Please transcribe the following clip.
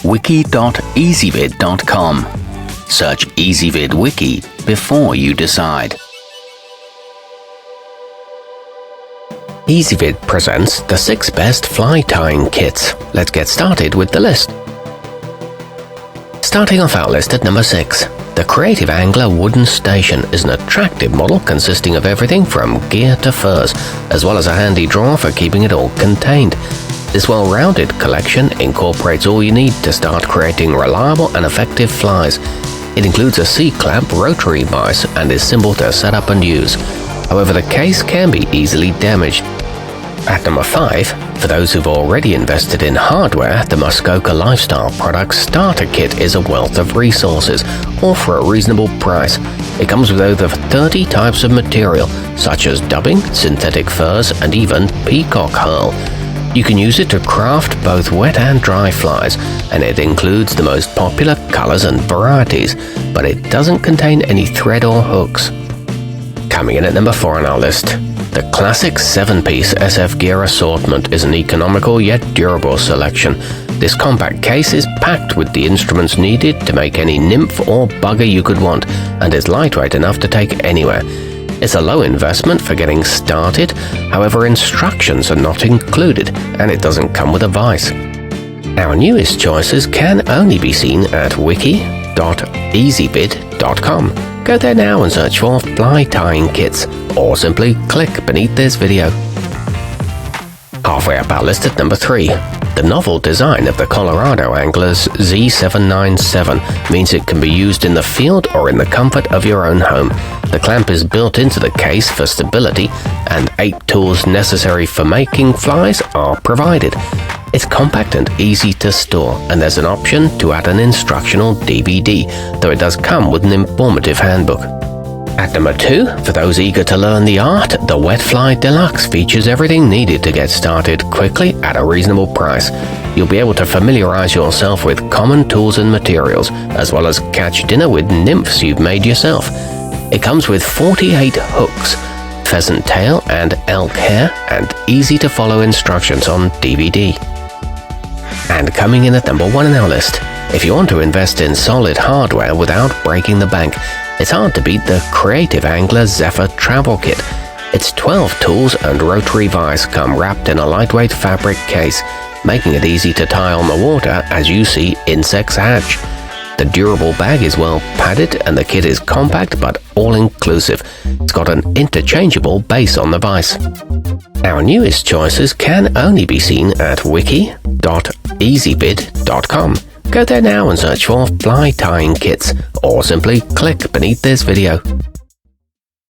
wiki.ezvid.com. Search Ezvid Wiki before you decide. Ezvid presents the 6 best fly tying kits. Let's get started with the list. Starting off our list at number 6. The Creative Angler Wooden Station is an attractive model consisting of everything from gear to furs, as well as a handy drawer for keeping it all contained. This well-rounded collection incorporates all you need to start creating reliable and effective flies. It includes a C-clamp rotary vise and is simple to set up and use. However, the case can be easily damaged. At number 5, for those who've already invested in hardware, the Muskoka Lifestyle Products Starter Kit is a wealth of resources, all for a reasonable price. It comes with over 30 types of material, such as dubbing, synthetic furs, and even peacock herl. You can use it to craft both wet and dry flies, and it includes the most popular colors and varieties, but it doesn't contain any thread or hooks. Coming in at number 4 on our list. The classic 7-piece SF gear assortment is an economical yet durable selection. This compact case is packed with the instruments needed to make any nymph or bugger you could want, and is lightweight enough to take anywhere. It's a low investment for getting started, however instructions are not included, and it doesn't come with a vise. Our newest choices can only be seen at wiki.ezvid.com. Go there now and search for fly tying kits, or simply click beneath this video. Halfway up our list at number 3. The novel design of the Colorado Angler's Z797 means it can be used in the field or in the comfort of your own home. The clamp is built into the case for stability, and 8 tools necessary for making flies are provided. It's compact and easy to store, and there's an option to add an instructional DVD, though it does come with an informative handbook. At number 2, for those eager to learn the art, the Wetfly Deluxe features everything needed to get started quickly at a reasonable price. You'll be able to familiarize yourself with common tools and materials, as well as catch dinner with nymphs you've made yourself. It comes with 48 hooks, pheasant tail and elk hair, and easy-to-follow instructions on DVD. And coming in at number 1 on our list, if you want to invest in solid hardware without breaking the bank, it's hard to beat the Creative Angler Zephr Travel Kit. Its 12 tools and rotary vise come wrapped in a lightweight fabric case, making it easy to tie on the water as you see insects hatch. The durable bag is well padded, and the kit is compact but all-inclusive. It's got an interchangeable base on the vise. Our newest choices can only be seen at wiki.ezvid.com. Go there now and search for fly tying kits, or simply click beneath this video.